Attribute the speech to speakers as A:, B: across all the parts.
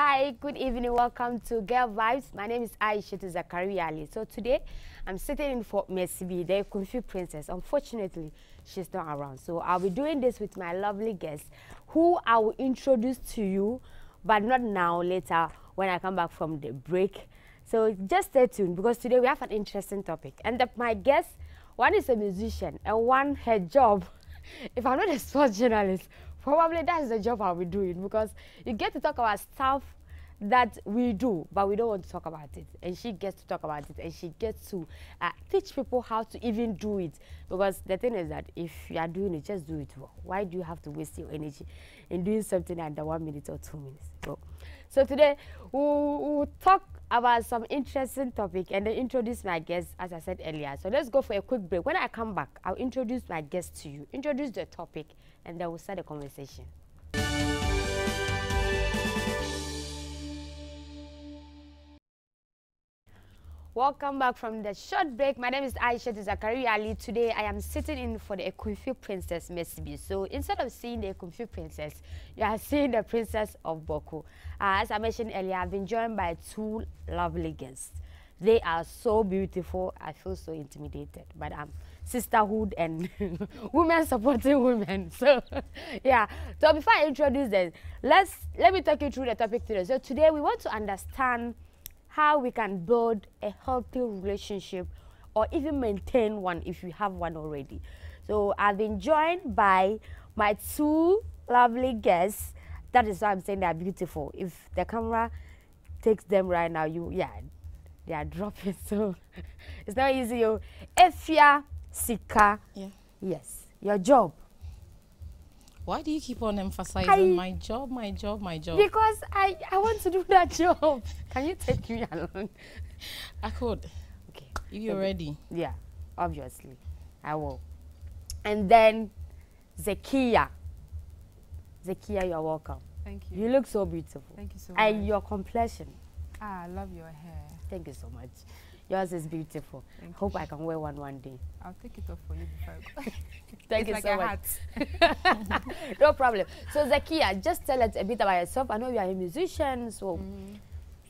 A: Hi, good evening. Welcome to Girl Vibes. My name is Aisha Zakaria Ali. So today, I'm sitting in for Mercy B, the Kung Fu Princess. Unfortunately, she's not around. So I'll be doing this with my lovely guest, who I will introduce to you, but not now, later when I come back from the break. So just stay tuned because today we have an interesting topic. And my guest, one is a musician and one her job. If I'm not a sports journalist, probably that's the job I'll be doing because you get to talk about stuff that we do, but we don't want to talk about it. And she gets to talk about it and she gets to teach people how to even do it. Because the thing is that if you are doing it, just do it well. Why do you have to waste your energy in doing something under 1 minute or 2 minutes? So today we'll talk about some interesting topic and then introduce my guest, as I said earlier. So let's go for a quick break. When I come back, I'll introduce my guest to you, introduce the topic, and then we'll start the conversation. Welcome back from the short break. My name is Aisha Zakaria Ali. Today I am sitting in for the Kung Fu Princess Mercy B. So instead of seeing the Kung Fu Princess, you are seeing the Princess of Boko. As I mentioned earlier, I've been joined by two lovely guests. They are so beautiful. I feel so intimidated, but I'm sisterhood and women supporting women. So yeah. So before I introduce them, let me talk you through the topic today. So today we want to understand how we can build a healthy relationship or even maintain one if you have one already. So I've been joined by my two lovely guests. That is why I'm saying they're beautiful. If the camera takes them right now, they are dropping. So it's not easy. Efia Sika.
B: Yeah.
A: Yes. Your job.
B: Why do you keep on emphasizing my job, my job, my job?
A: Because I want to do that job. Can you take me along?
B: I could.
A: Okay.
B: If you're ready.
A: Yeah, obviously. I will. And then Zakia. Zakia, you're welcome.
C: Thank you.
A: You look so beautiful.
C: Thank you so much.
A: And your complexion.
C: I love your hair.
A: Thank you so much. Yours is beautiful. Hope I can wear one day.
C: I'll take it off for you before I go.
A: Thank you
C: like
A: so much. No problem. So Zakia, just tell us a bit about yourself. I know you are a musician, so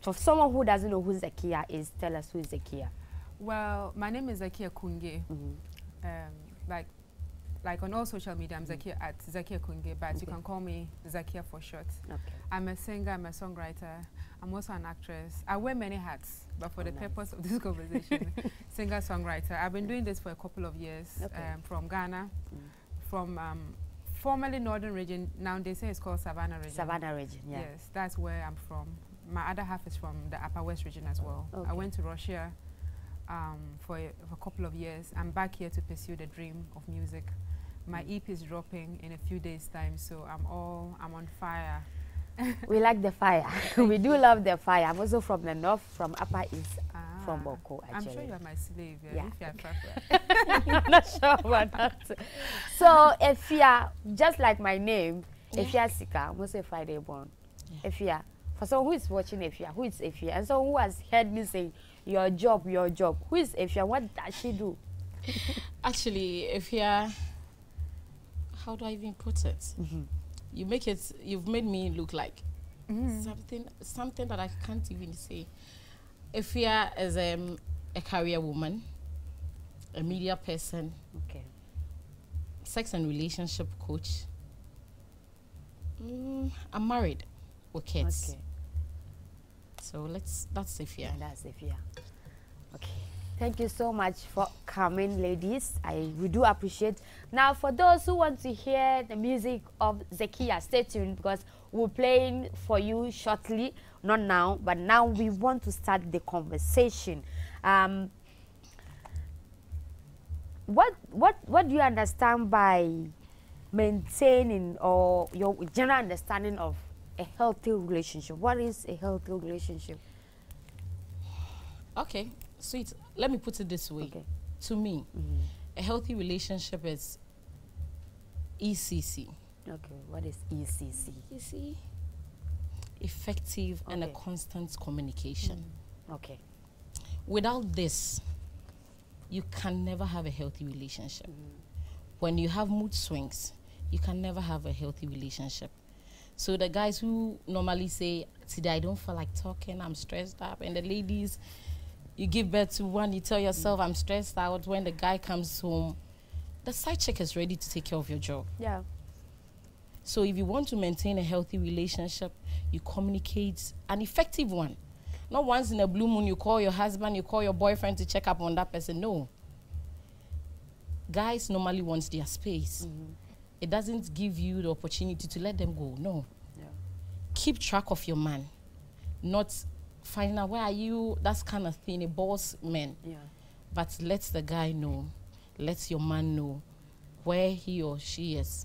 A: for someone who doesn't know who Zakia is, tell us who is Zakia.
C: Well, my name is Zakia Kunge. Like on all social media, I'm Zakia at Zakia Kunge, but you can call me Zakia for short. Okay. I'm a singer, I'm a songwriter, I'm also an actress. I wear many hats, but for the purpose of this conversation, singer-songwriter. I've been doing this for a couple of years from Ghana, from formerly Northern region. Now they say it's called Savannah region.
A: Savannah region, yeah.
C: Yes, that's where I'm from. My other half is from the Upper West region as well. Okay. I went to Russia for a couple of years. I'm back here to pursue the dream of music. My EP is dropping in a few days' time, so I'm on fire.
A: We like the fire. We do love the fire. I'm also from the north, from Upper East, from Boko, actually.
C: I'm sure you are my slave,
A: yeah.
C: If you are
A: I'm not sure about that. So, Efia, just like my name, Efia Sika, I'm also a Friday born. Yeah. Efia, for someone who is watching Efia, who is Efia? And someone who has heard me say, your job, who is Efia? What does she do?
B: Actually, Efia, how do I even put it? You've made me look like something that I can't even say. Efia is a career woman, a media person, sex and relationship coach. I'm married with kids. Okay. So that's Efia.
A: Yeah, that's Efia. Okay. Thank you so much for coming, ladies. We do appreciate. Now, for those who want to hear the music of Zakia, stay tuned because we're playing for you shortly. Not now, but now we want to start the conversation. What do you understand by maintaining or your general understanding of a healthy relationship? What is a healthy relationship?
B: Okay. Sweet, let me put it this way. Okay. To me, a healthy relationship is ECC.
A: Okay, what is ECC?
B: ECC? Effective and a constant communication.
A: Okay.
B: Without this, you can never have a healthy relationship. When you have mood swings, you can never have a healthy relationship. So the guys who normally say, today I don't feel like talking, I'm stressed up, and the ladies, you give birth to one, you tell yourself, I'm stressed out. When the guy comes home, the side chick is ready to take care of your job.
A: Yeah.
B: So if you want to maintain a healthy relationship, you communicate an effective one. Not once in a blue moon you call your husband, you call your boyfriend to check up on that person. No. Guys normally want their space. It doesn't give you the opportunity to let them go. No.
A: Yeah.
B: Keep track of your man. Not finding out where are you, that's kind of thing, a boss man.
A: Yeah.
B: But let the guy know, let your man know where he or she is.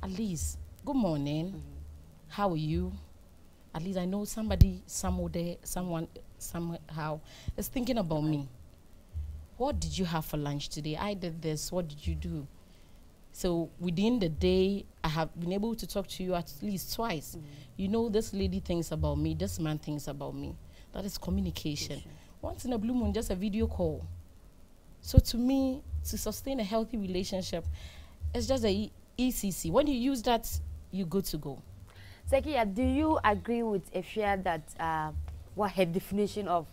B: At least, good morning, how are you? At least I know somebody, someone, somehow is thinking about me. What did you have for lunch today? I did this, what did you do? So within the day, I have been able to talk to you at least twice. You know, this lady thinks about me, this man thinks about me. That is communication. Once in a blue moon, just a video call. So to me, to sustain a healthy relationship, it's just a ECC. When you use that, you're good to go.
A: Zakia, do you agree with Efia that what her definition of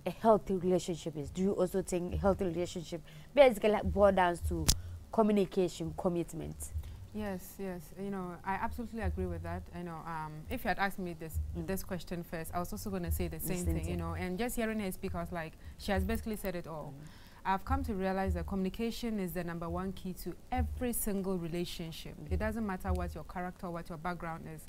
A: a healthy relationship is? Do you also think a healthy relationship basically boils down to communication, commitment?
C: Yes, yes. You know, I absolutely agree with that. You know, if you had asked me this question first, I was also going to say the same thing. You know, and just hearing her speak, I was like, she has basically said it all. I've come to realize that communication is the #1 key to every single relationship. It doesn't matter what your character, what your background is.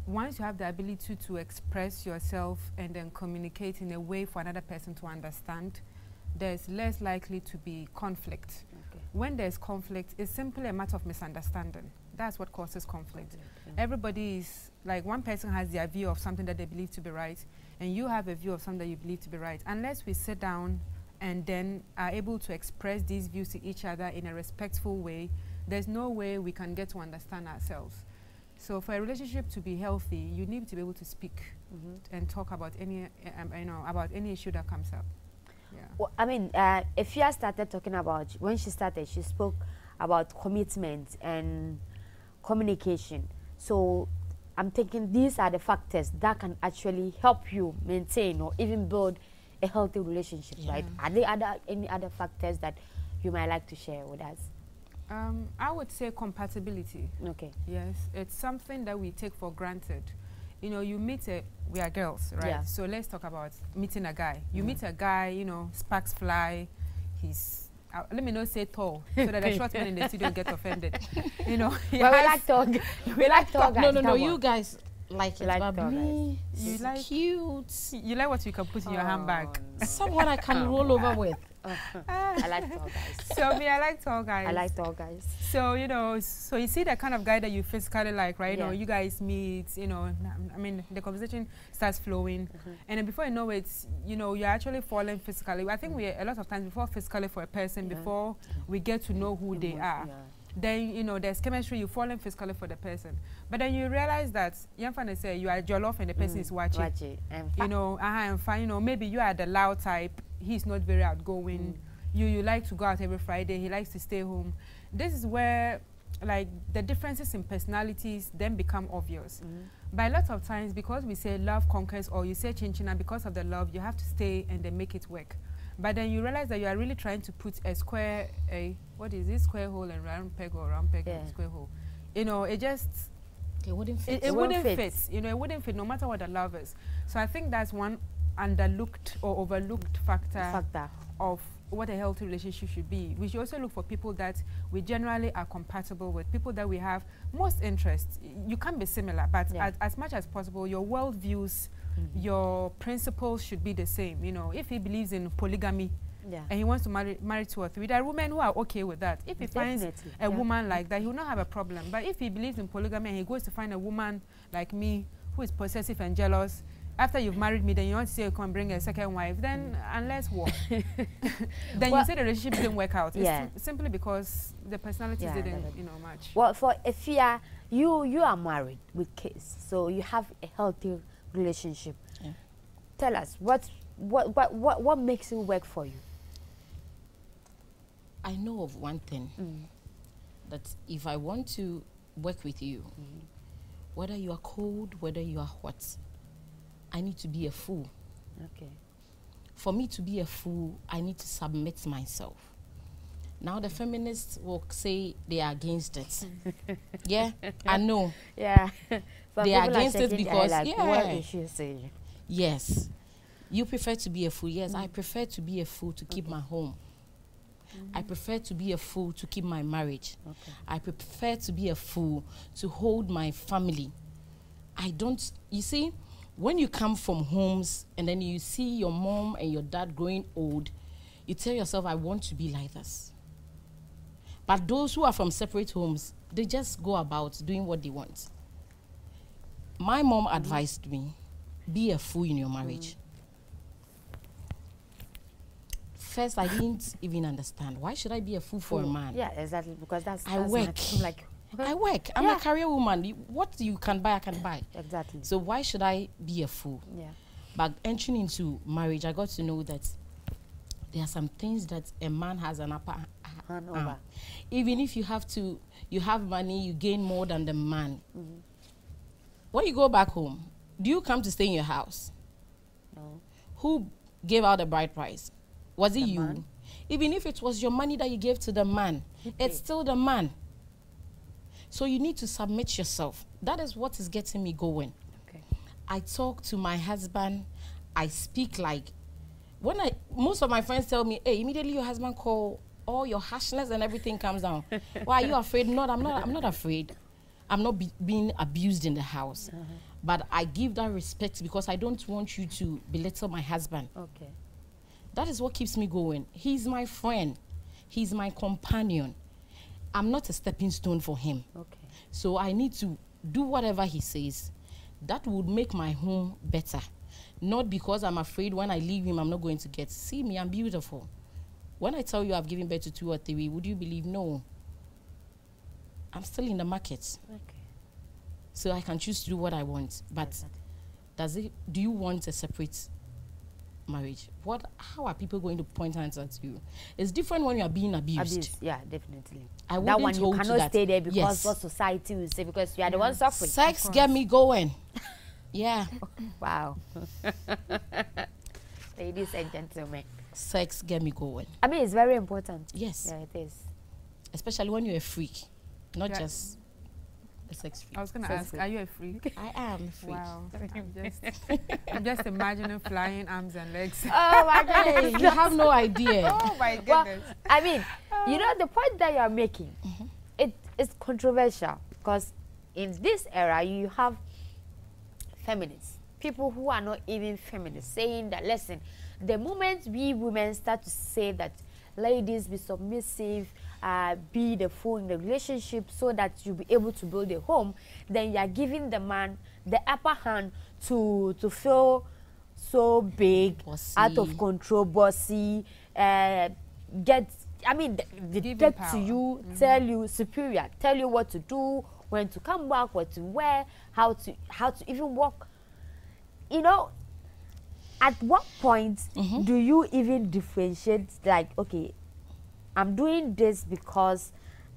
C: Once you have the ability to express yourself and then communicate in a way for another person to understand, there's less likely to be conflict. When there's conflict, it's simply a matter of misunderstanding. That's what causes conflict. Everybody is, like, one person has their view of something that they believe to be right, and you have a view of something that you believe to be right. Unless we sit down and then are able to express these views to each other in a respectful way, there's no way we can get to understand ourselves. So for a relationship to be healthy, you need to be able to speak and talk about any, about any issue that comes up. Yeah.
A: Well, I mean, if you started talking about, when she started, she spoke about commitment and communication. So I'm thinking these are the factors that can actually help you maintain or even build a healthy relationship, right? Are there any other factors that you might like to share with us?
C: I would say compatibility.
A: Okay.
C: Yes, it's something that we take for granted. You know, you meet we are girls, right?
A: Yeah.
C: So let's talk about meeting a guy. You meet a guy, you know, sparks fly, he's, let me not say tall, so that the short men in the studio get offended. You know,
A: well, we like tall guys. We like tall guys.
B: No, you guys like it,
A: like
B: but me,
C: you like
B: cute.
C: You like what you can put in your handbag.
B: No. Someone I can roll over with.
A: I like tall guys.
C: So I like tall guys.
A: I like tall guys.
C: So, you know, so you see that kind of guy that you physically like, right? You know, you guys meet, you know, I mean, the conversation starts flowing. And then before you know it, you know, you're actually falling physically. I think we, a lot of times, before physically for a person, before we get to know who they are, then, you know, there's chemistry, you're falling physically for the person. But then you realize that, Yamfana say, you are jollof and the person is watching. You know, and fine, you know, maybe you are the loud type, he's not very outgoing. You like to go out every Friday, he likes to stay home. This is where, like, the differences in personalities then become obvious. But a lot of times, because we say love conquers, or you say chinchina, because of the love, you have to stay and then make it work. But then you realize that you are really trying to put a square, what is this, square hole and round peg, or round peg and square hole. You know, it just,
B: it wouldn't fit.
C: It wouldn't fit. You know, it wouldn't fit no matter what the love is. So I think that's one underlooked or overlooked factor of what a healthy relationship should be. We should also look for people that we generally are compatible with, people that we have most interests. You can be similar, but as much as possible, your worldviews, your principles should be the same. You know, if he believes in polygamy, and he wants to marry 2 or 3, there are women who are okay with that. If he finds a woman like that, he will not have a problem. But if he believes in polygamy and he goes to find a woman like me who is possessive and jealous, after you've married me, then you want to say you can bring a second wife, then unless what? Then you say the relationship didn't work out. It's simply because the personalities didn't, you know, match.
A: Well, for Efia, you are married with kids, so you have a healthy relationship. Tell us, what makes it work for you?
B: I know of one thing, that if I want to work with you, whether you are cold, whether you are hot, I need to be a fool.
A: Okay.
B: For me to be a fool, I need to submit myself. Now the feminists will say they are against it. Yeah, I know.
A: Yeah.
B: They are against it because,
A: like,
B: yeah.
A: What did she say?
B: Yes. You prefer to be a fool. Yes, I prefer to be a fool to keep my home. I prefer to be a fool to keep my marriage.
A: Okay.
B: I prefer to be a fool to hold my family. I don't, you see, when you come from homes and then you see your mom and your dad growing old, you tell yourself, I want to be like this. But those who are from separate homes, they just go about doing what they want. My mom advised me, be a fool in your marriage. First, I didn't even understand. Why should I be a fool for a man?
A: Yeah, exactly. Because that's
B: I work.
A: I'm like,
B: I work. I'm a career woman. What you can buy, I can buy.
A: Exactly.
B: So why should I be a fool?
A: Yeah.
B: But entering into marriage, I got to know that there are some things that a man has an upper hand over. Even if you have money, you gain more than the man. When you go back home, do you come to stay in your house?
A: No.
B: Who gave out the bride price? Was it you?
A: Man.
B: Even if it was your money that you gave to the man, it's still the man. So you need to submit yourself. That is what is getting me going.
A: Okay.
B: I talk to my husband. I speak like, most of my friends tell me, hey, immediately your husband call, all your harshness and everything comes down. Why are you afraid? No, I'm not afraid. I'm not being abused in the house. But I give that respect because I don't want you to belittle my husband.
A: Okay.
B: That is what keeps me going. He's my friend. He's my companion. I'm not a stepping stone for him.
A: Okay.
B: So I need to do whatever he says. That would make my home better. Not because I'm afraid when I leave him, I'm not going to get. See me, I'm beautiful. When I tell you I've given birth to 2 or 3, would you believe? No. I'm still in the market.
A: Okay.
B: So I can choose to do what I want. But do you want a separate marriage? How are people going to point hands at you? It's different when you are being abused.
A: Yeah, definitely.
B: I
A: that
B: wouldn't
A: one you cannot stay there because
B: yes.
A: what society will say, because you are the one suffering.
B: Sex get me going. Yeah.
A: Wow. Ladies and gentlemen.
B: Sex get me going.
A: I mean, it's very important.
B: Yes.
A: Yeah, it is.
B: Especially when you're a freak, not just a sex freak.
C: I was going to ask, are you a freak?
B: I am a freak.
C: Wow. I'm just imagining flying arms and legs.
A: Oh my
B: Hey,
A: goodness.
B: you have no idea.
C: Oh my goodness.
A: Well, I mean, you know, the point that you are making, it is controversial because in this era, you have feminists, people who are not even feminists, saying that, listen, the moment we women start to say that ladies be submissive, be the fool in the relationship so that you'll be able to build a home, then you are giving the man the upper hand to feel so big,
B: bossy,
A: out of control, bossy, dictate to you, tell you superior, tell you what to do, when to come back, what to wear, how to even walk. You know, at what point do you even differentiate, like, okay, I'm doing this because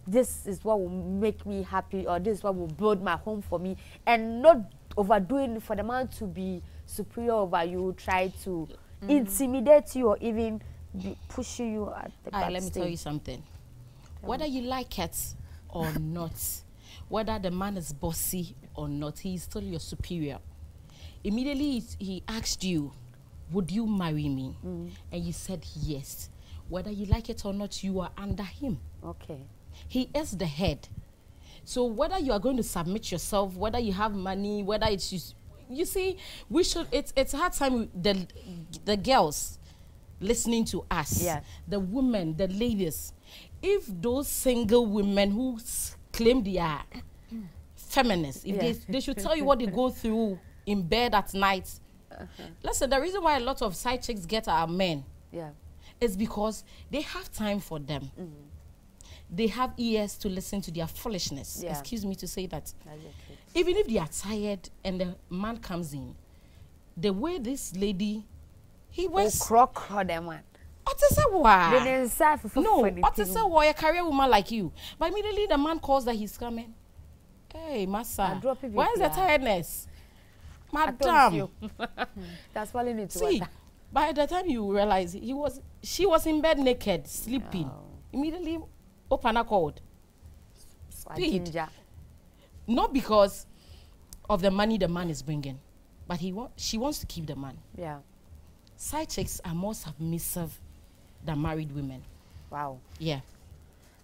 A: this is what will make me happy, or this is what will build my home for me, and not overdoing for the man to be superior over you, try to intimidate you, or even be pushing you at the back.
B: Let me tell you something. Whether you like it or not, whether the man is bossy or not, he is still your superior. Immediately he asked you, would you marry me? And you said yes. Whether you like it or not, you are under him. Okay. He is the head. So whether you are going to submit yourself, whether you have money, whether it's just, you see, we should, it's a hard time, the girls listening to us, the women, the ladies, if those single women who claim they are feminists, if they should tell you what they go through in bed at night. Listen, the reason why a lot of side chicks get our men is because they have time for them. They have ears to listen to their foolishness. Excuse me to say that. Even if they are tired and the man comes in, the way this lady, he was
A: crock them one.
B: No, what is a career woman like you? But immediately the man calls that he's coming. Hey, Massa, why is the tiredness? Madam.
A: That's falling into
B: See,
A: water.
B: by the time you realize she was in bed naked, sleeping.
A: Oh.
B: Immediately, open a code. Speed.
A: Ginger.
B: Not because of the money the man is bringing, but she wants to keep the man.
A: Yeah.
B: Side chicks are more submissive than married women.
A: Wow.
B: Yeah.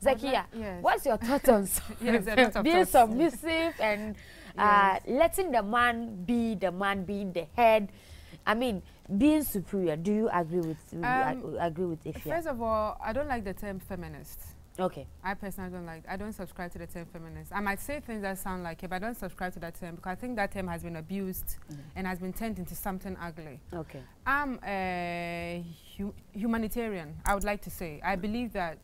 A: Zakia,
C: Yes.
A: what's your thoughts on
C: Yes, a lot of
A: being
C: thoughts.
A: submissive and letting the man be the man, being the head? I mean, being superior. Do you agree with Ifya?
C: First of all, I don't like the term feminist.
A: Okay.
C: I personally I don't subscribe to the term feminist. I might say things that sound like it, but I don't subscribe to that term because I think that term has been abused and has been turned into something ugly.
A: Okay.
C: I'm a humanitarian, I would like to say. I believe that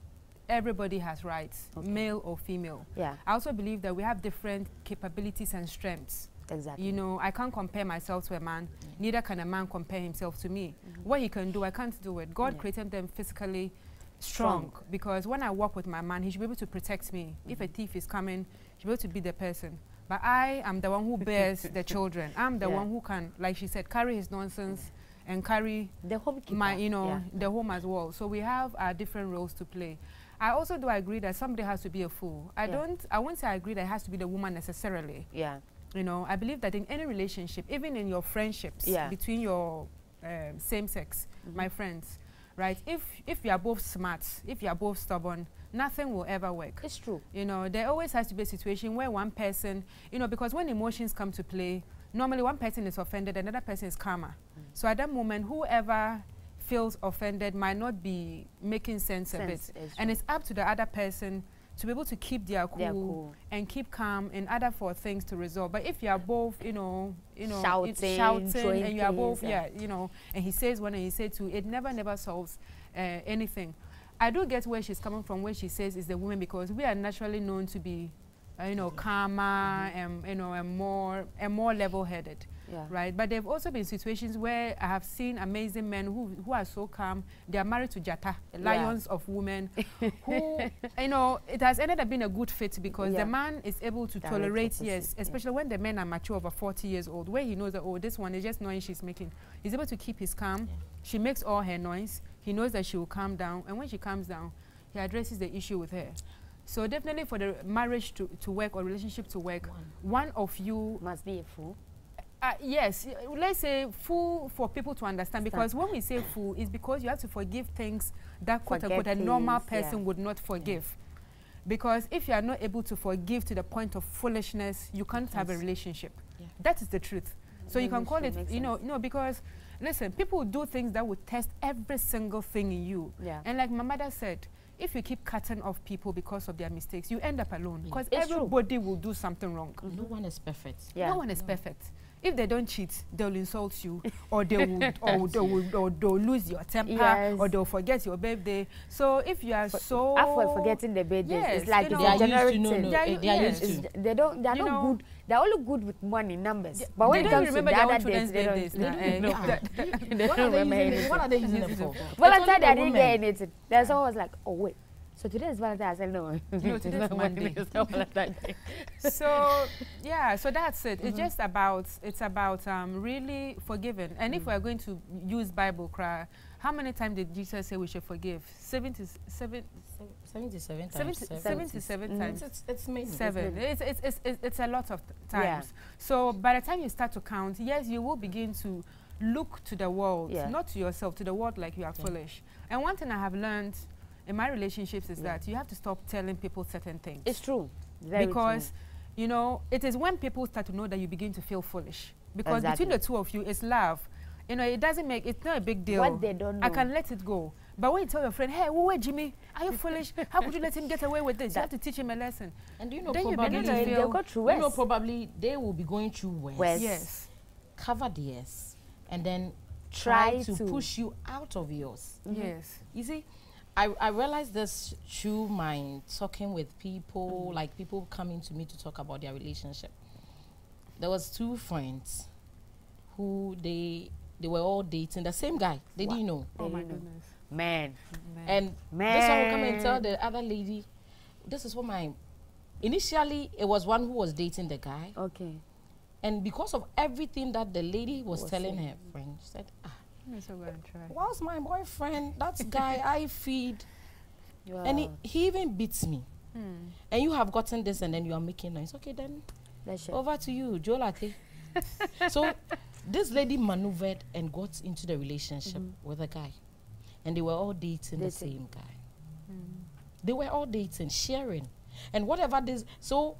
C: everybody has rights, male or female.
A: Yeah.
C: I also believe that we have different capabilities and strengths.
A: Exactly.
C: You know, I can't compare myself to a man. Neither can a man compare himself to me. What he can do, I can't do it. God created them physically strong because when I walk with my man, he should be able to protect me. If a thief is coming, he should be able to be the person. But I am the one who bears the children. I'm the one who can, like she said, carry his nonsense and carry
A: the home keeper.
C: my, you know, the home as well. So we have our different roles to play. I also do agree that somebody has to be a fool. I won't say I agree that it has to be the woman necessarily.
A: Yeah.
C: You know, I believe that in any relationship, even in your friendships between your same sex, my friends, right? If you are both smart, if you are both stubborn, nothing will ever work.
A: It's true.
C: You know, there always has to be a situation where one person, you know, because when emotions come to play, normally one person is offended, another person is calmer. So at that moment, whoever feels offended might not be making sense of it. And it's up to the other person to be able to keep their cool and keep calm in order for things to resolve. But if you are both, you know, shouting and you are both, you know, and he says one and he says two, it never solves anything. I do get where she's coming from, where she says it's the women, because we are naturally known to be, you know, calmer and, you know, and more level-headed. Yeah. Right, but there have also been situations where I have seen amazing men who are so calm. They are married to Jata, lions of women, who, you know, it has ended up being a good fit because the man is able to tolerate, especially when the men are mature, over 40 years old, where he knows that, oh, this one is just noise she's making. He's able to keep his calm. She makes all her noise. He knows that she will calm down, and when she calms down, he addresses the issue with her. So definitely for the marriage to work or relationship to work, one of you
A: must be a fool.
C: Yes, let's say fool for people to understand, because when we say fool, it's because you have to forgive things that quote-unquote a normal person would not forgive. Because if you are not able to forgive to the point of foolishness, you can't have a relationship. That is the truth. So you can call it, you know, because, listen, people do things that would test every single thing in you. And like my mother said, if you keep cutting off people because of their mistakes, you end up alone. Because everybody will do something wrong.
B: No one is perfect.
C: No one is perfect. If they don't cheat, they'll insult you, or they will, or they'll lose your temper, or they'll forget your birthday. So if you are so
A: after forgetting the birthday, it's like they are used to. They don't. They are not good. They're only good with money numbers. But when it comes to the other dates, they don't remember anything.
B: What are they using it for?
A: Valentine, I didn't get anything. Then someone was like, "Oh wait." So today is Valentine. I said no.
C: No, today's Monday. So yeah, so that's it. It's just about really forgiving. And if we're going to use Bible cry, how many times did Jesus say we should forgive? 77 times. 77 times.
B: It's many.
C: 7. It's a lot of times. So by the time you start to count, yes, you will begin to look to the world, not to yourself, to the world like you are foolish. And one thing I have learned in my relationships is that you have to stop telling people certain things.
A: It's true.
C: Because, you know, it is when people start to know that you begin to feel foolish. Because between the two of you, it's love. You know, it's not a big deal.
A: What they don't know.
C: I can let it go. But when you tell your friend, hey, wait, Jimmy, are you foolish? How could you let him get away with this? You have to teach him a lesson.
B: And you know,
C: then
B: probably they will be going through worse.
C: Yes.
B: Cover theirs. And then try to push you out of yours.
C: Yes.
B: You see? I realized this through my talking with people, like people coming to me to talk about their relationship. There was 2 friends who they were all dating the same guy. They didn't know.
C: Oh my goodness.
A: Man.
B: And this one will come and tell the other lady, this is what my initially, it was one who was dating the guy.
A: Okay.
B: And because of everything that the lady was telling her friend, she said, "What's my boyfriend? That guy I feed, and he even beats me. And you have gotten this, and then you are making noise. Okay, then over to you, Joe Latte." So this lady maneuvered and got into the relationship with a guy, and they were all dating the same guy. They were all dating, sharing, and whatever this. So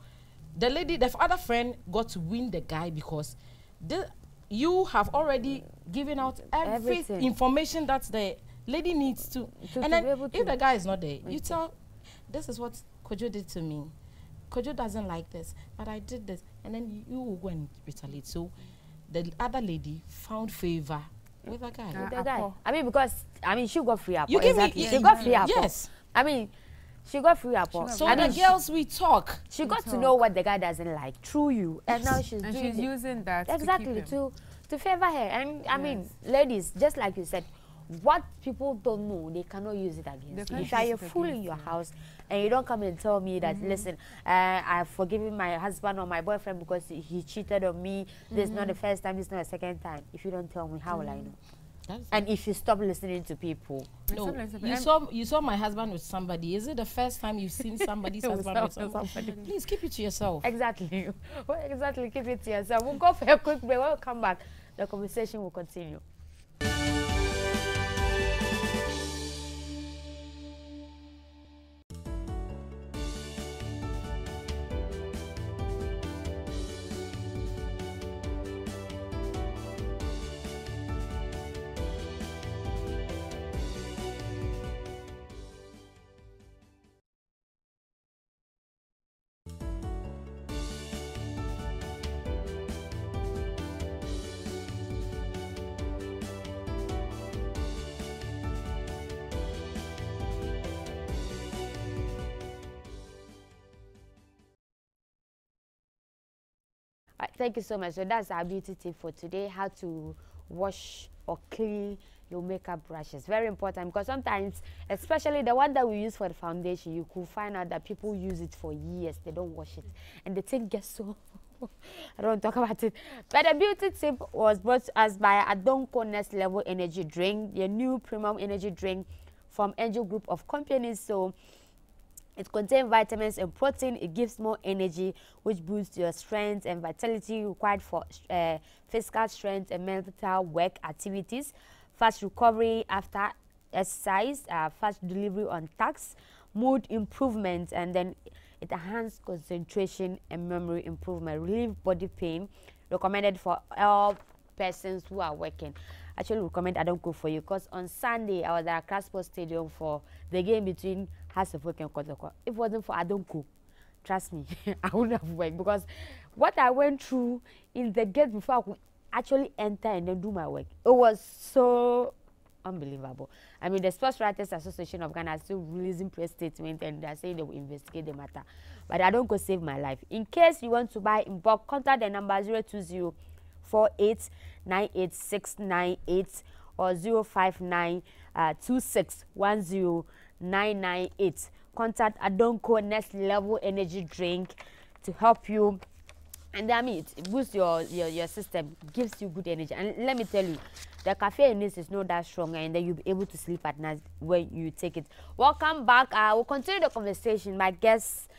B: the lady, the other friend, got to win the guy because you have already given out everything information that the lady needs to and then if the guy is not there, you tell, this is what Kojo did to me. Kojo doesn't like this, but I did this, and then you will go and retaliate. So the other lady found favor with the guy.
A: I mean, because she got free up.
B: You give me,
A: she got free up.
B: Yes.
A: I mean, she got free up.
B: So the girls we talk.
A: She got to know what the guy doesn't like through you, and now she's
C: using that
A: exactly to favor her. And I mean, ladies, just like you said, what people don't know, they cannot use it against you. If you are a fool in your house and you don't come and tell me that, listen, I've forgiven my husband or my boyfriend because he cheated on me. This is not the first time, this is not the second time. If you don't tell me, how will I know? And if you stop listening to people.
B: No, you saw my husband with somebody. Is it the first time you've seen somebody's husband with somebody? Please keep it to yourself.
A: Exactly. Well, exactly, keep it to yourself. We'll go for a quick break. When we come back, the conversation will continue. Thank you so much. So that's our beauty tip for today, how to wash or clean your makeup brushes. Very important, because sometimes, especially the one that we use for the foundation, you could find out that people use it for years, they don't wash it, and the thing gets so I don't talk about it. But the beauty tip was brought to us by Adonko Next Level Energy Drink, the new premium energy drink from Angel Group of Companies. So it contains vitamins and protein. It gives more energy, which boosts your strength and vitality required for physical strength and mental work activities, fast recovery after exercise, fast delivery on tasks, mood improvement, and then it enhances concentration and memory improvement, relieve body pain, recommended for all persons who are working. Actually recommend Adonko for you, because on Sunday I was at Accra Sports Stadium for the game between House of Work and Kotoko. If it wasn't for Adonko, trust me, I wouldn't have worked, because what I went through in the gate before I could actually enter and then do my work, it was so unbelievable. I mean, the Sports Writers Association of Ghana is still releasing press statement, and they're saying they will investigate the matter. But Adonko saved my life. In case you want to buy in bulk, contact the number 020-4898-698 or 059-2610-998. Contact Adonko Next Level Energy Drink to help you. And I mean, it boosts your system, gives you good energy. And let me tell you, the caffeine in this is not that strong, and then you'll be able to sleep at night when you take it. Welcome back. I will continue the conversation. My guests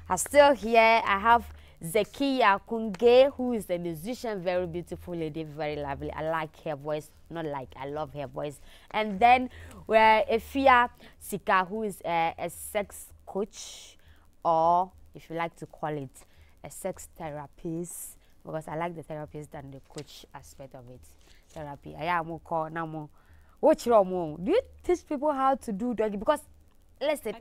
A: are still here. I have Zakia Kunge, who is a musician, very beautiful lady, very lovely. I like her voice. Not like, I love her voice. And then we're Efia Sika, who is a sex coach, or if you like to call it, a sex therapist, because I like the therapist and the coach aspect of it. Therapy. I am call now. What's wrong? Do you teach people how to do doggy? Because listen,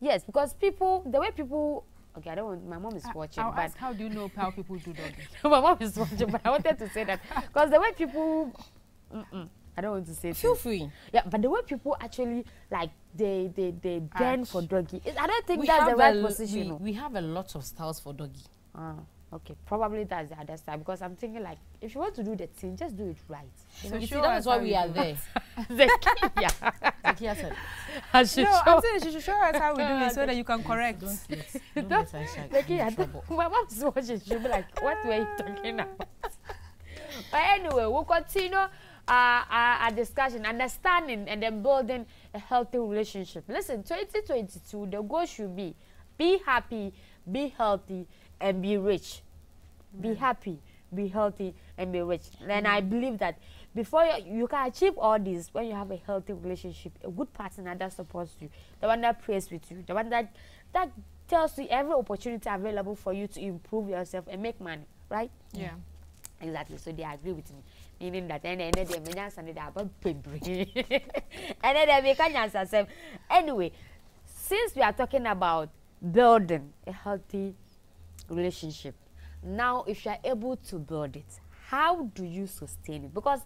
A: yes, because people, the way people. Okay, I don't want. My mom is watching.
C: I'll ask, how do you know how people do doggy?
A: My mom is watching, but I wanted to say that because the way people. I don't want to say.
B: Feel free.
A: Yeah, but the way people actually like they bend for doggy, I don't think that's the right position.
B: We have a lot of styles for doggy.
A: Okay, probably that's the other side, because I'm thinking like, if you want to do the thing, just do it right.
B: So you see, that's why we are there.
A: Yeah.
B: Zakia said.
C: No, I'm saying she should show us how we do it so that you can correct.
B: Don't let her shine.
A: My mom's watching, she'll be like, what were you talking about? But anyway, we'll continue our discussion, understanding, and then building a healthy relationship. Listen, 2022, the goal should be happy, be healthy, and be rich. Be happy, be healthy, and be rich. And I believe that before you can achieve all this, when you have a healthy relationship, a good partner that supports you, the one that prays with you, the one that tells you every opportunity available for you to improve yourself and make money, right?
C: Yeah.
A: Exactly. So they agree with me, meaning that and then they can answer. Anyway, since we are talking about building a healthy relationship, now if you are able to build it, how do you sustain it? Because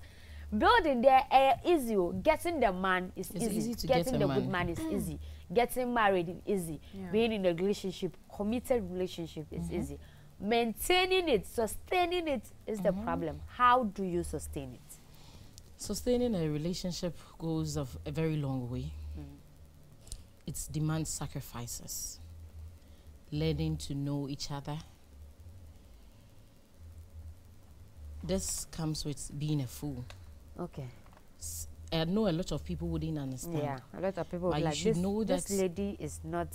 A: building there easy, getting the man is easy to getting the good man is easy, getting married is easy, being in a relationship, committed relationship is easy, maintaining it, sustaining it is the problem. How do you sustain it?
B: Sustaining a relationship goes a very long way. It demands sacrifices, learning to know each other. This comes with being a fool.
A: Okay.
B: I know a lot of people wouldn't understand.
A: Yeah, a lot of people
B: but
A: like,
B: you should know that
A: this lady is not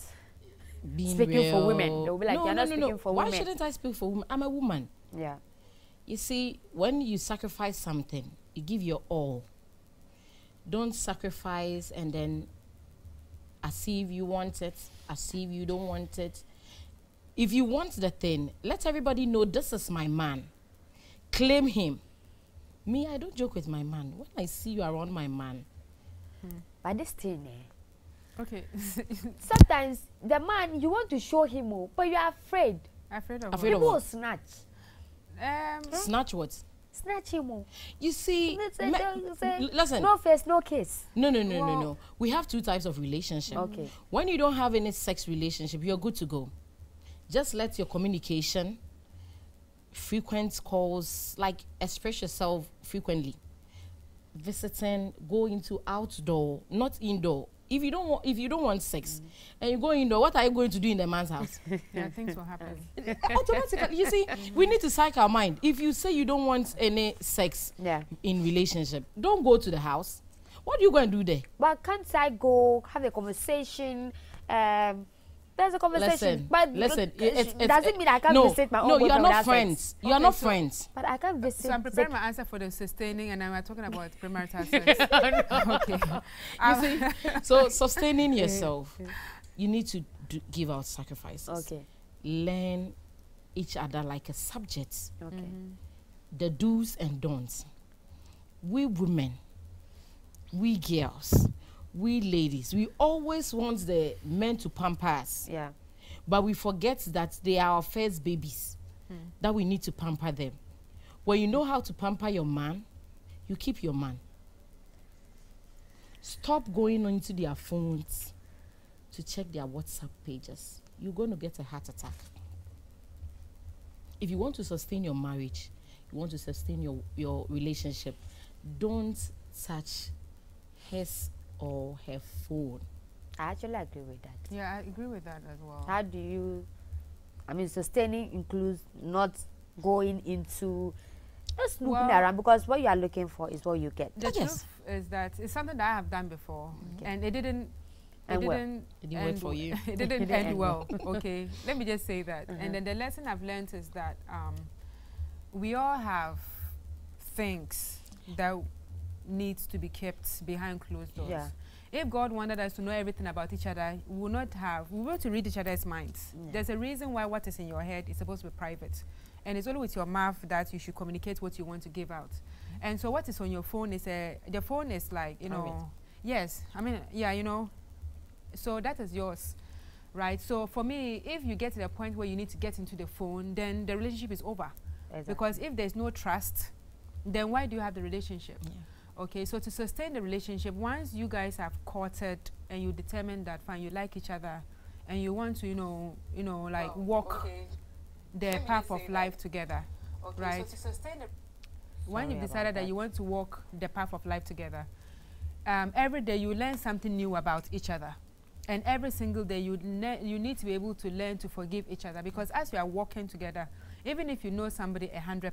B: being
A: speaking
B: real.
A: for women. They'll be like, you're not speaking for women.
B: Why shouldn't I speak for women? I'm a woman.
A: Yeah.
B: You see, when you sacrifice something, you give your all. Don't sacrifice and then as if you want it, as if you don't want it. If you want the thing, let everybody know this is my man. Claim him. Me, I don't joke with my man. When I see you around my man.
A: But this thing,
C: Okay.
A: sometimes the man, you want to show him more, but you are afraid.
C: Afraid of
B: Afraid of
A: People will
B: what?
A: snatch.
B: Snatch what?
A: Snatch him more.
B: You see, listen.
A: No face, no case.
B: No. We have two types of relationship.
A: Okay.
B: When you don't have any sex relationship, you're good to go. Just let your communication, frequent calls, like express yourself frequently. Visiting, go into outdoor, not indoor. If you don't want sex and you go indoor, what are you going to do in the man's house?
C: Yeah, things will happen.
B: Automatically, you see, we need to psych our mind. If you say you don't want any sex in relationship, don't go to the house. What are you going to do there?
A: But can't I go have a conversation? There's a conversation.
B: Listen.
A: It doesn't mean I can't visit my own boyfriend.
B: No, you are not friends. You are not friends.
A: But I can't visit.
C: So I'm preparing my answer for the sustaining, and I'm talking about premarital sex. Okay.
B: You see, so sustaining yourself, you need to give out sacrifices.
A: Okay.
B: Learn each other like a subject.
A: Okay.
B: The do's and don'ts. We women, we girls, we ladies, we always want the men to pamper us.
A: Yeah.
B: But we forget that they are our first babies, that we need to pamper them. When you know how to pamper your man, you keep your man. Stop going into their phones to check their WhatsApp pages. You're going to get a heart attack. If you want to sustain your marriage, you want to sustain your relationship, don't touch his or her phone.
A: I actually agree with that.
C: Yeah, I agree with that as well.
A: How do you, sustaining includes not going into just looking around, because what you are looking for is what you get.
C: The truth is that it's something that I have done before, and it didn't
B: work for you.
C: It didn't end well. Okay, let me just say that. And then the lesson I've learned is that we all have things that needs to be kept behind closed doors.
A: Yeah.
C: If God wanted us to know everything about each other, we will be able to read each other's minds. Yeah. There's a reason why what is in your head is supposed to be private. And it's only with your mouth that you should communicate what you want to give out. And so what is on your phone is the phone is like, yes, so that is yours, right? So for me, if you get to the point where you need to get into the phone, then the relationship is over. Exactly. Because if there's no trust, then why do you have the relationship? Yeah. Okay, so to sustain the relationship, once you guys have courted and you determine that fine, you like each other, and you want to, walk the path of life together,
B: okay,
C: right?
B: So to sustain the
C: when you've decided that you want to walk the path of life together, every day you learn something new about each other. And every single day you need to be able to learn to forgive each other, because as you are walking together, even if you know somebody 100%,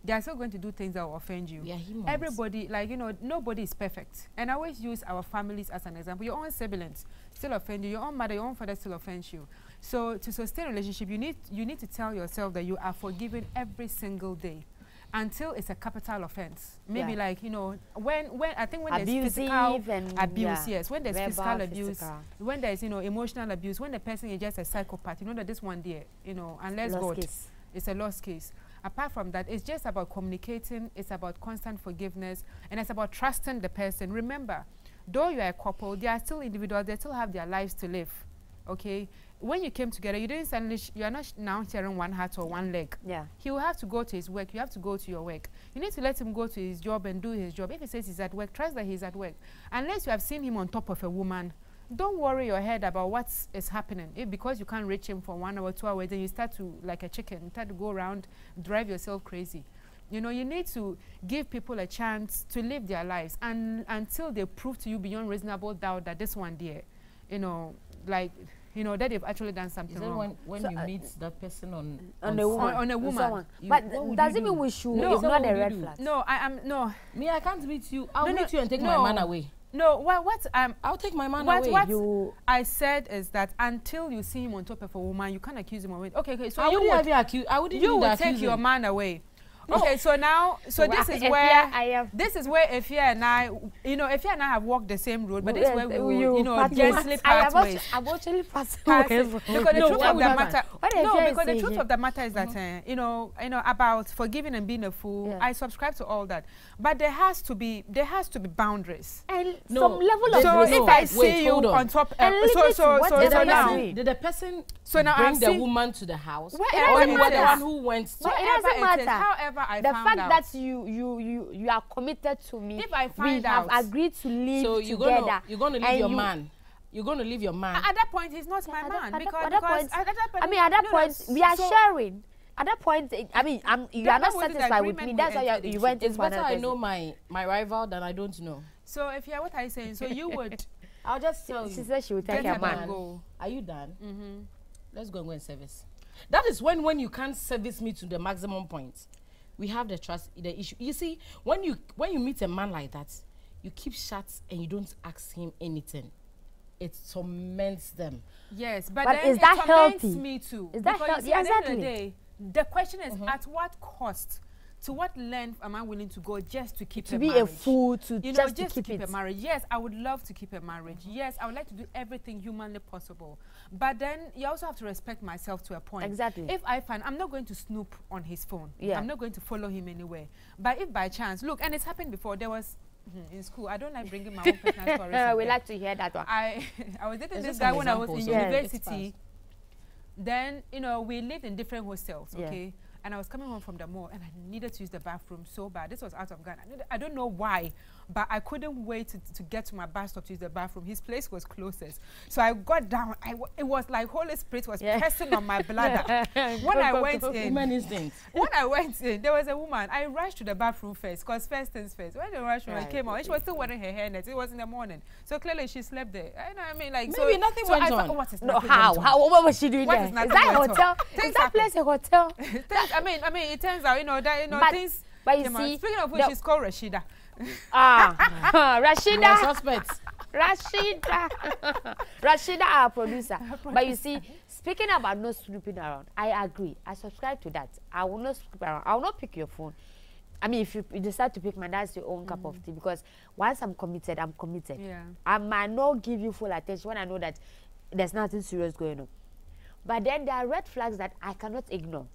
C: they are still going to do things that will offend you.
B: We are humans.
C: Everybody, like, you know, nobody is perfect. And I always use our families as an example. Your own siblings still offend you. Your own mother, your own father still offends you. So to sustain a relationship, you need to tell yourself that you are forgiving every single day, until it's a capital offense. Maybe like, you know, when I think when there's physical abuse, yes, when there's physical abuse, when there's, you know, emotional abuse, when the person is just a psychopath, you know that this one there, you know, unless God, it's a lost case. Apart from that, it's just about communicating, it's about constant forgiveness, and it's about trusting the person. Remember, though you are a couple, they are still individuals, they still have their lives to live, okay? When you came together, you didn't suddenly, you are not now sharing one heart or one leg. Yeah. He will have to go to his work. You have to go to your work. You need to let him go to his job and do his job. If he says he's at work, trust that he's at work. Unless you have seen him on top of a woman, don't worry your head about what is happening. If because you can't reach him for 1 hour, 2 hours, then you start to, like a chicken, you start to go around, drive yourself crazy. You know, you need to give people a chance to live their lives, and until they prove to you beyond reasonable doubt that this one there, you know, like, you know, that they've actually done something wrong. When so you meet that person on a woman.
A: But does it mean we should ignore the red flag?
C: No, I am no.
B: Me, I can't meet you. I'll meet you and take my man away.
C: No,
B: I'll take my man away.
C: What I said is that until you see him on top of a woman, you can't accuse him of it. Okay, so you would take your man away. Okay, so now, this is where Efia and I, you know, Efia and I have walked the same road, but this is where we will, you know, gently part ways.
A: I've actually passed
C: because the truth of the matter, because the truth of the matter is that, you know, about forgiving and being a fool, I subscribe to all that, but there has to be boundaries
A: and some level of.
C: So if I see you on top, so now
B: did the person
C: now
B: bring the woman to the house,
A: or you were the
B: one who went?
A: So it doesn't matter.
C: However,
A: the fact that you are committed to me,
C: if I find
A: we have agreed to live together.
B: You're going to leave your man. You're going to leave your man.
C: At that point, he's not my man. At
A: that point, we are sharing. At that point, I mean, you are not satisfied with me. That's why you went.
B: It's better I know my rival than I don't know.
C: So if what are you saying? So you would.
B: I'll just tell you.
A: She said she would take her man.
B: Are you done? Let's go and go and service. That is when you can't service me to the maximum point. We have the trust, the issue. You see, when you meet a man like that, you keep shut and you don't ask him anything. It torments them.
C: Yes, but
A: then
C: is that healthy? Me too.
A: Is that healthy?
C: At the end of the day, the question is, at what cost? To what length am I willing to go just to keep a marriage? To be a fool, just to keep a marriage. Yes, I would love to keep a marriage. Yes, I would like to do everything humanly possible. But then you also have to respect myself to a point.
A: Exactly.
C: If I find, I'm not going to snoop on his phone. Yeah. I'm not going to follow him anywhere. But if by chance, look, and it's happened before, there was, in school, I don't like bringing my own personal stories.
A: We like to hear that one.
C: I was dating this guy when I was in university. Then, you know, we lived in different hostels, okay? And I was coming home from the mall and I needed to use the bathroom so bad. This was out of Ghana. I don't know why, but I couldn't wait to get to my bus stop to use the bathroom. His place was closest. So I got down. It was like Holy Spirit was pressing on my bladder. When I went in, when I went in, there was a woman. I rushed to the bathroom first, because first things first. When the rush I came out, and she was still wearing her hairnet. It was in the morning. So clearly she slept there. I mean, like,
B: maybe nothing went on.
A: What was she doing there? Is that a hotel? Is that place a hotel?
C: I mean, it turns out, things.
A: But you see,
C: speaking of which, she's called Rashida.
A: Rashida.
B: Suspects.
A: Rashida, our producer. But you see, speaking about not snooping around, I agree. I subscribe to that. I will not snoop around. I will not pick your phone. I mean, if you decide to pick mine, that's your own cup of tea. Because once I'm committed, I'm committed. Yeah. I might not give you full attention when I know that there's nothing serious going on. But then there are red flags that I cannot ignore.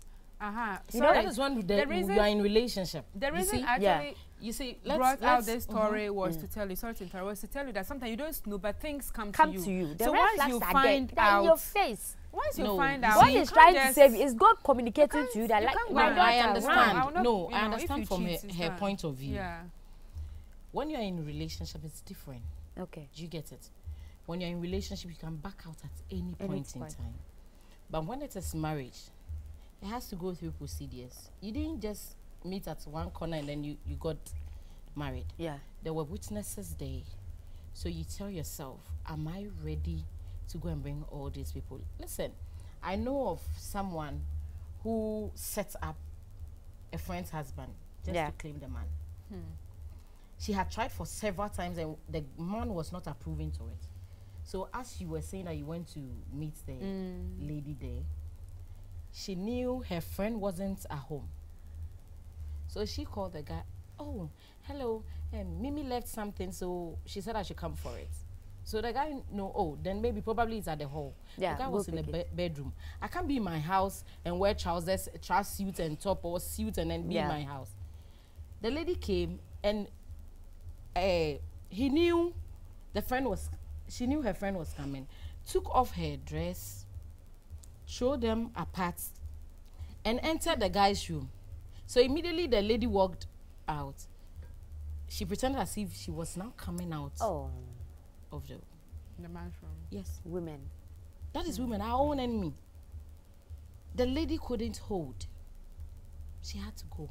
B: You know, that is when you are in relationship.
C: The reason actually brought out this story was to tell you, sorry to interrupt, was to tell you that sometimes you don't snoop, but things come to you.
A: The red flags are find out in your face.
C: Once you find out,
A: what he's trying to say is God communicating to you that, like, my daughter,
B: I understand. No, I understand from her point of view.
C: Yeah.
B: When you're in a relationship, it's different.
A: Okay.
B: Do you get it? When you're in a relationship, you can back out at any point in time. But when it is marriage, it has to go through procedures. You didn't just meet at one corner and then you got married.
A: Yeah.
B: There were witnesses there. So you tell yourself, am I ready to go and bring all these people? Listen, I know of someone who set up a friend's husband just to claim the man. She had tried for several times and the man was not approving to it. So as you were saying that you went to meet the lady there, she knew her friend wasn't at home. So she called the guy, oh, hello, Mimi left something, so she said I should come for it. So the guy, no, oh, then maybe probably it's at the hall. Yeah, the guy was in the bedroom. I can't be in my house and wear trousers, suit and top or suit and then be in my house. The lady came and he knew she knew her friend was coming, took off her dress, showed them apart, and entered the guy's room. So immediately the lady walked out. She pretended as if she was now coming out of the
C: man's room.
B: Yes.
A: Women.
B: That is women, our own enemy. The lady couldn't hold. She had to go.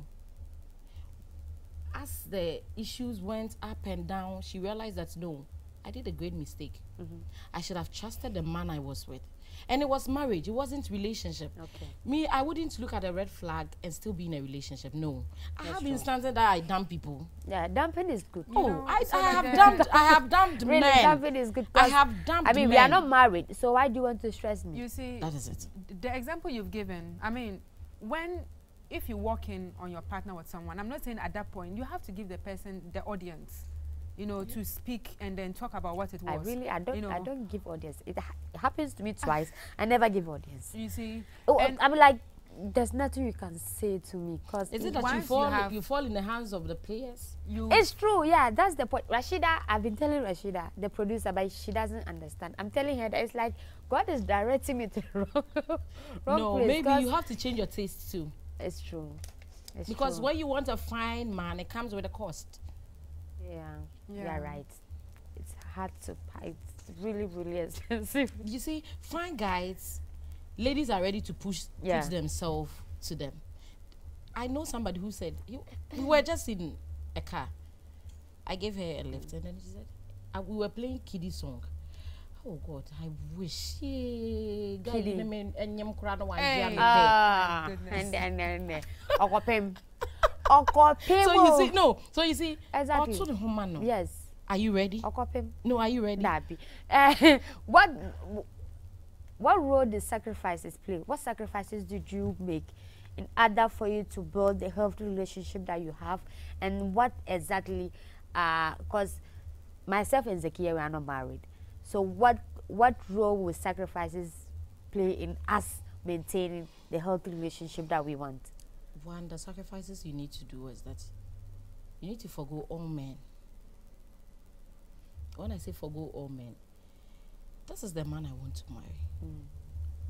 B: As the issues went up and down, she realized that no, I did a great mistake. I should have trusted the man I was with. And it was marriage, it wasn't relationship. Okay. Me, I wouldn't look at a red flag and still be in a relationship. No. I have instances that I dump people.
A: Yeah, dumping is good.
B: I have dumped
A: really,
B: men.
A: Dumping is good.
B: I have dumped men.
A: I mean, we are not married, so why do you want to stress me?
C: You see,
B: that is it.
C: The example you've given, I mean, if you walk in on your partner with someone, I'm not saying at that point, you have to give the person, the audience, you know, to speak and then talk about what it was.
A: I don't give audience. It happens to me twice. I never give audience.
C: You see?
A: I'm like, there's nothing you can say to me. Cause
B: is it that you fall in the hands of the players?
A: It's true, yeah, that's the point. Rashida, I've been telling Rashida, the producer, but she doesn't understand. I'm telling her that it's like, God is directing me to the wrong
B: no,
A: place.
B: Maybe you have to change your taste too.
A: It's true.
B: Because when you want a fine man, it comes with a cost.
A: Yeah, you're right. It's hard to buy. It's really, really expensive.
B: You see, fine guys, ladies are ready to put themselves to them. I know somebody who said, we were just in a car. I gave her a lift and then she said, we were playing kiddie song. Oh God, I wish. And so you see,
A: exactly. Yes.
B: Are you ready? No, are you ready?
A: What role did sacrifices play? What sacrifices did you make in order for you to build the healthy relationship that you have? And what exactly, because myself and Zakia, we are not married. So what role will sacrifices play in us maintaining the healthy relationship that we want?
B: One, the sacrifices you need to do is that you need to forgo all men. When I say forgo all men, this is the man I want to marry.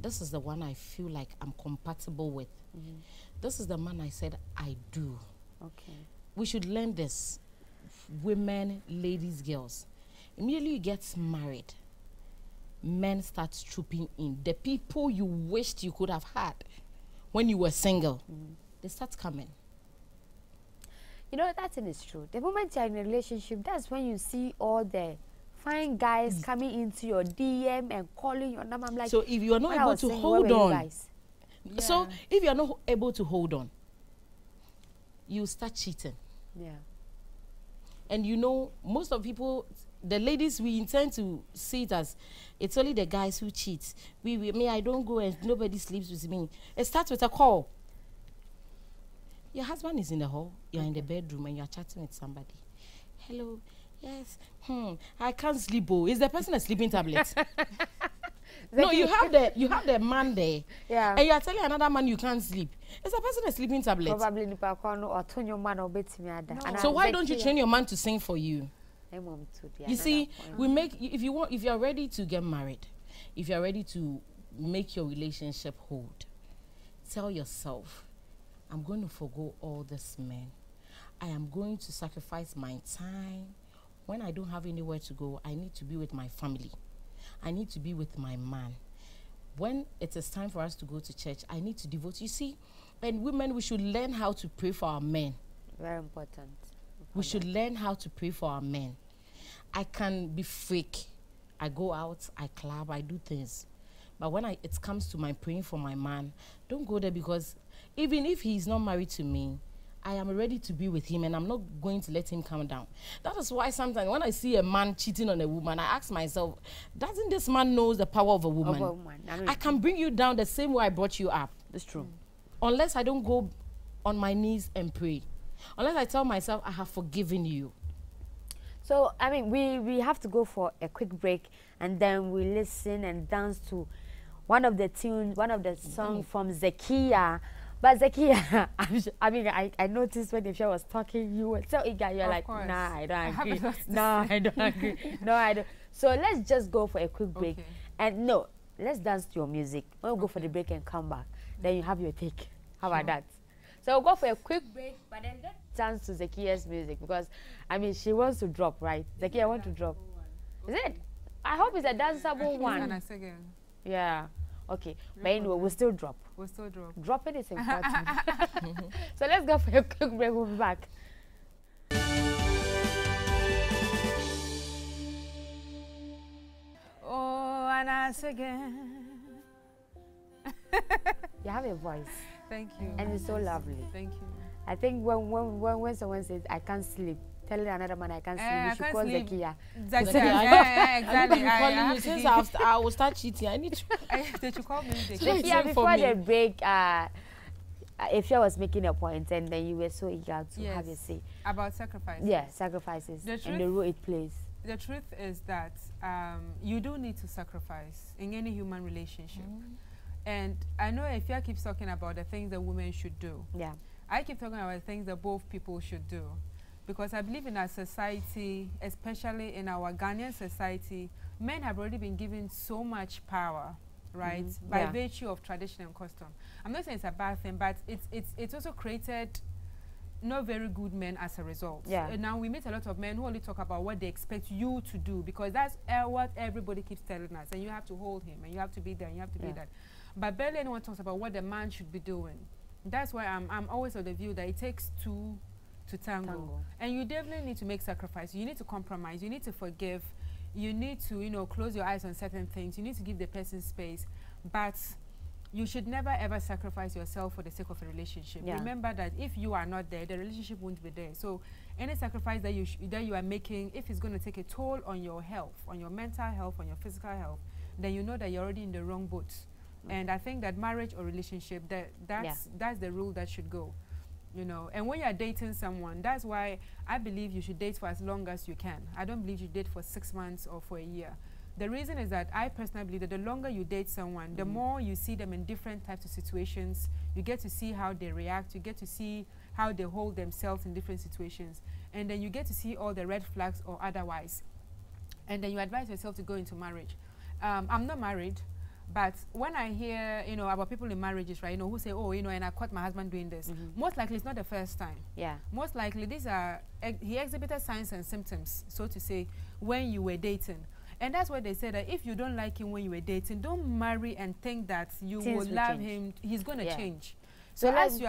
B: This is the one I feel like I'm compatible with. This is the man I said I do. Okay. We should learn this. Women, ladies, girls. Immediately you get married, men start trooping in. The people you wished you could have had when you were single, they start coming.
A: You know, that thing is true. The moment you're in a relationship, that's when you see all the fine guys coming into your DM and calling your number. I'm like,
B: so if you are not able to hold on, so if you are not able to hold on, you start cheating. Yeah. And you know, most of people, the ladies, we intend to see it as it's only the guys who cheat. Me, I don't go and nobody sleeps with me. It starts with a call. Your husband is in the hall, you're in the bedroom, and you're chatting with somebody. Hello, yes, I can't sleep. Oh, is the person a sleeping tablet? No, you have the man there, and you are telling another man you can't sleep. Is the person a sleeping tablet?
A: Probably no.
B: So why don't you train your man to sing for you? You see, if you are ready to get married, if you are ready to make your relationship hold, tell yourself, I'm going to forgo all this men. I am going to sacrifice my time. When I don't have anywhere to go, I need to be with my family. I need to be with my man. when it is time for us to go to church, I need to devote. You see, and women, we should learn how to pray for our men.
A: Very important.
B: We should learn how to pray for our men. I can be freak. I go out, I club, I do things. But when it comes to my praying for my man, don't go there, because even if he's not married to me, I am ready to be with him, and I'm not going to let him come down. That is why sometimes when I see a man cheating on a woman, I ask myself, doesn't this man know the power of a woman? Of a woman. I can bring you down the same way I brought you up.
A: That's true.
B: Unless I don't go on my knees and pray. Unless I tell myself, I have forgiven you.
A: So, I mean, we have to go for a quick break, and then we listen and dance to one of the tunes, one of the songs from Zakia. But Zakia, I noticed when Ifya was talking, you were so eager. You're like, nah, I don't agree. No, I don't agree. No, I don't. So let's just go for a quick break. Okay. And no, let's dance to your music. We'll go for the break and come back. Then you have your take. How about that? So we'll go for a quick break, but then let's dance to Zakia's music, because, I mean, she wants to drop, right? Zakia, I want to drop. Is it? I hope it's a danceable one. Yeah. Okay. But anyway, we'll still drop.
C: We'll still drop.
A: Dropping is important. So let's go for a quick break. We'll be back.
C: Oh, and us again.
A: You have a voice.
C: Thank you.
A: And it's so lovely.
C: Thank you.
A: I think when someone says, I can't sleep, tell another man I can't sleep, you should call Zakia.
C: Exactly.
B: Since I will start cheating, I need to.
C: They should call me
A: Zakia. Before the break, Ifya was making a point, and then you were so eager to have a say.
C: About sacrifices.
A: Yeah, sacrifices. And the role it plays.
C: The truth is that you do need to sacrifice in any human relationship. And I know Ifya keeps talking about the things that women should do.
A: Yeah.
C: I keep talking about the things that both people should do. Because I believe in our society, especially in our Ghanaian society, men have already been given so much power, right? By virtue of tradition and custom. I'm not saying it's a bad thing, but it's also created not very good men as a result.
A: Yeah.
C: And now we meet a lot of men who only talk about what they expect you to do, because that's what everybody keeps telling us. And you have to hold him, and you have to be there, and you have to be that. But barely anyone talks about what the man should be doing. That's why I'm always of the view that it takes two to tango. And you definitely need to make sacrifices. You need to compromise. You need to forgive. You need to, close your eyes on certain things. You need to give the person space. But you should never ever sacrifice yourself for the sake of a relationship. Yeah. Remember that if you are not there, the relationship won't be there. So any sacrifice that you are making, if it's going to take a toll on your health, on your mental health, on your physical health, then you know that you're already in the wrong boat. And I think that marriage or relationship, that's the rule that should go, And when you're dating someone, that's why I believe you should date for as long as you can. I don't believe you date for 6 months or for a year. The reason is that I personally believe that the longer you date someone, the more you see them in different types of situations. You get to see how they react. You get to see how they hold themselves in different situations. And then you get to see all the red flags or otherwise. And then you advise yourself to go into marriage. I'm not married. But when I hear, about people in marriages, right, who say, oh, and I caught my husband doing this, most likely it's not the first time. Yeah. Most likely he exhibited signs and symptoms, so to say, when you were dating. And that's why they say that if you don't like him when you were dating, don't marry and think that you will love him. He's going to change. So as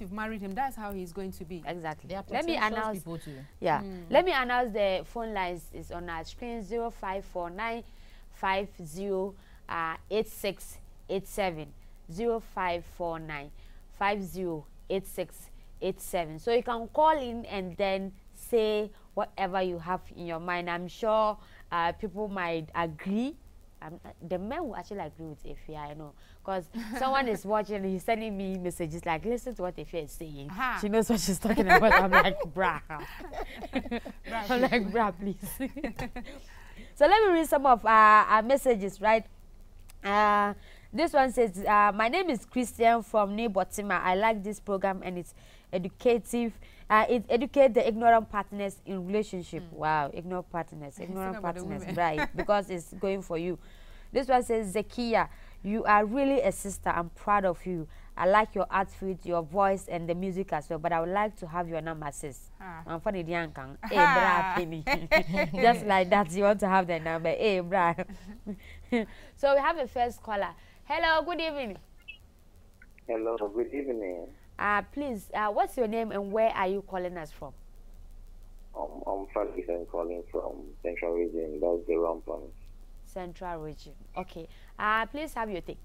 C: you've married him, that's how he's going to be.
A: Exactly. Let me announce. Let me announce the phone lines is on our screen: 054950. 8687 0549 508687. So you can call in and then say whatever you have in your mind. I'm sure people might agree. The men will actually agree with Ifya, I know, because someone is watching and he's sending me messages like, listen to what Ifya is saying. She knows what she's talking about. I'm like, brah. I'm like, brah, please. So let me read some of our messages, right? This one says, my name is Christian from New Botima. I like this program and it's educative. It educates the ignorant partners in relationship. Wow, ignorant partners, right? Because it's going for you. This one says, Zakia, you are really a sister. I'm proud of you. I like your outfit, your voice, and the music as well. But I would like to have your number, sis. I'm funny, just like that. You want to have the number, hey, bra. So we have a first caller. Hello, good evening.
D: Hello, good evening.
A: Please, what's your name and where are you calling us from?
D: I'm Ferguson calling from Central Region. That's the wrong point.
A: Central Region. Okay. Please have your take.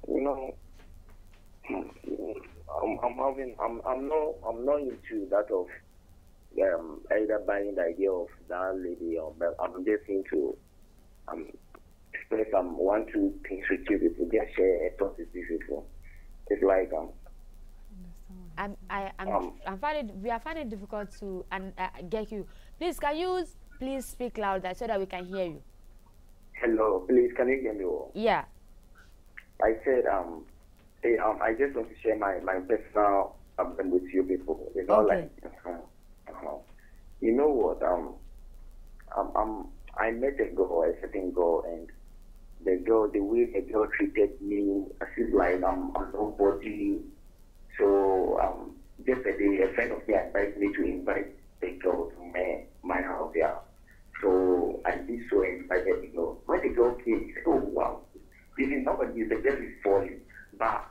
D: You know, I'm not into that of either buying the idea of that lady or I'm just into express one, two things with you people, just share a thought with you people. It's like
A: we are finding it difficult to get you. Please, can you please speak louder so that we can hear you?
D: Hello, please, can you hear me?
A: Yeah.
D: I said I just want to share my personal with you people. It's not
A: okay.
D: Like you know what I met a girl, a certain girl, and the way the girl treated me, I feel like I'm nobody. So yesterday a friend of mine invited me to invite the girl to my house. Yeah. So I did so and invited the girl. When the girl came, he said, "Oh wow, this is nobody. The girl is falling." But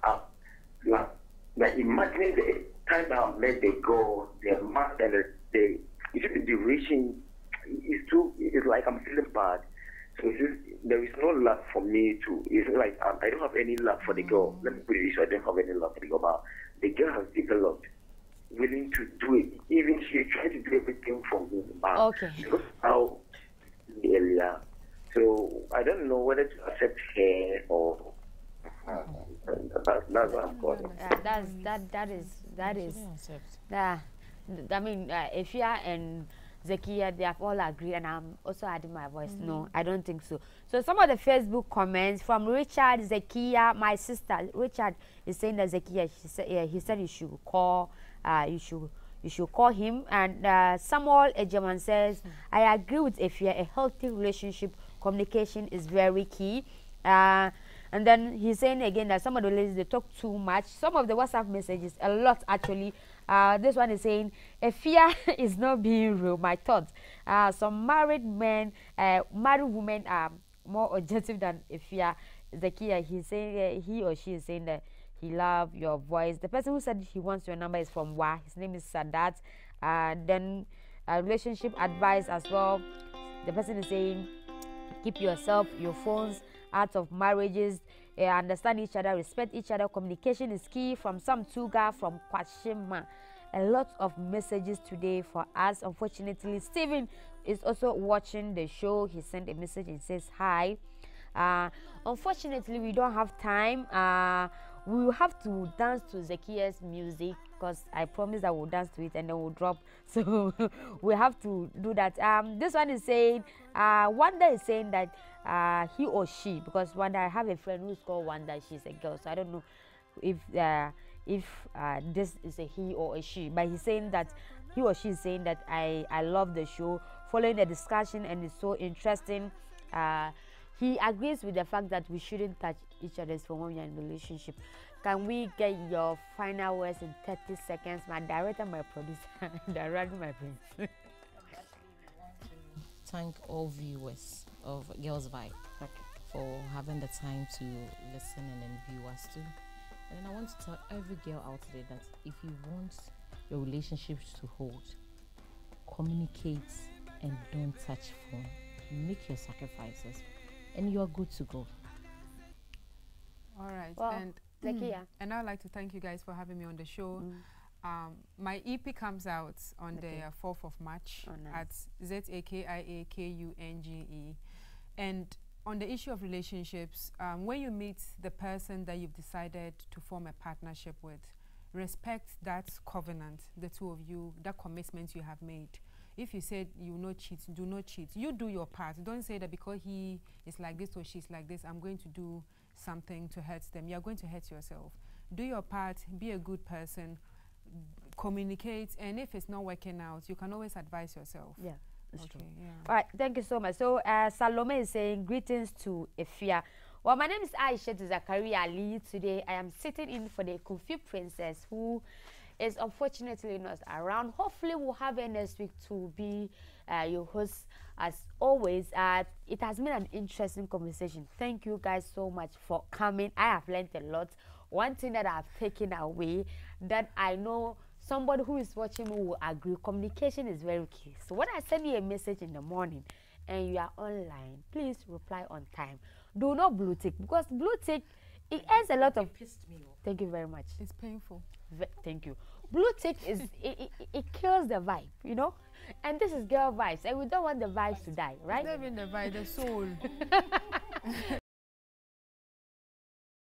D: like imagine the time I met the girl, the month and the duration is like I'm feeling bad. So there is no love for me to. It's like I don't have any love for the girl. Let me put it this way: I don't have any love for the girl. But the girl has developed, willing to do it. Even she tried to do everything for me. But
A: okay.
D: Because how earlier, so I don't know whether to accept her or. That's what I'm calling.
A: That is. I mean, Efia and Zakia, they have all agreed, and I'm also adding my voice. No, I don't think so. So some of the Facebook comments from Richard, Zakia, my sister. Richard is saying that Zakia, he said you should call, you should call him. And Samuel Ejeman says, I agree with Efia. A healthy relationship, communication is very key. And then he's saying again that some of the ladies, they talk too much. Some of the WhatsApp messages, a lot actually. This one is saying, Efia is not being real. My thoughts. Some married men, married women are more objective than Efia. Zakia, he's saying, he or she is saying that he loves your voice. The person who said he wants your number is from Wa. His name is Sadat. Then relationship advice as well. The person is saying, keep yourself, your phones out of marriages, understand each other, respect each other. Communication is key. From Sam Tuga, from Kwashima. A lot of messages today for us. Unfortunately, Stephen is also watching the show. He sent a message and says hi. Unfortunately, we don't have time. We will have to dance to Zakia's music because I promised I will dance to it and then we'll drop. So we have to do that. This one is saying, Wanda is saying that he or she, because Wanda, I have a friend who's called Wanda. She's a girl, so I don't know if this is a he or a she, but he's saying that he or she is saying that I love the show, following the discussion, and it's so interesting. He agrees with the fact that we shouldn't touch each other's phone when you're in a relationship. Can we get your final words in 30 seconds? My director, my producer, director, my prince.
B: Thank all viewers of Girls Vibe for having the time to listen and then view us too. And then I want to tell every girl out there that if you want your relationships to hold, communicate and don't touch phone. Make your sacrifices and you are good to go.
C: All right.
A: Well,
C: and
A: Zakia.
C: And I'd like to thank you guys for having me on the show. My EP comes out on the 4th of March at ZAKIAKUNGE. And on the issue of relationships, when you meet the person that you've decided to form a partnership with, respect that covenant, the two of you, that commitment you have made. If you said you will not cheat, do not cheat. You do your part. Don't say that because he is like this or she's like this, I'm going to do something to hurt them. You're going to hurt yourself. Do your part, be a good person, communicate, and if it's not working out, you can always advise yourself.
A: Yeah, that's true.
C: Yeah.
A: All right, thank you so much. So Salome is saying greetings to Efia. Well, my name is Aisha Zakaria Ali. Today, I am sitting in for the Kumfi Princess, who is unfortunately not around. Hopefully, we'll have her next week to be your host as always. It has been an interesting conversation. Thank you guys so much for coming. I have learned a lot. One thing that I've taken away that I know somebody who is watching me will agree, communication is very key. So when I send you a message in the morning and you are online, please reply on time. Do not blue tick, because blue tick, it adds a lot of...
B: pissed me off.
A: Thank you very much.
C: It's painful.
A: Thank you. Blue tick is it kills the vibe, you know, and this is girl vibes, and we don't want the vibes to die, right?
C: It's not even the vibe, the soul.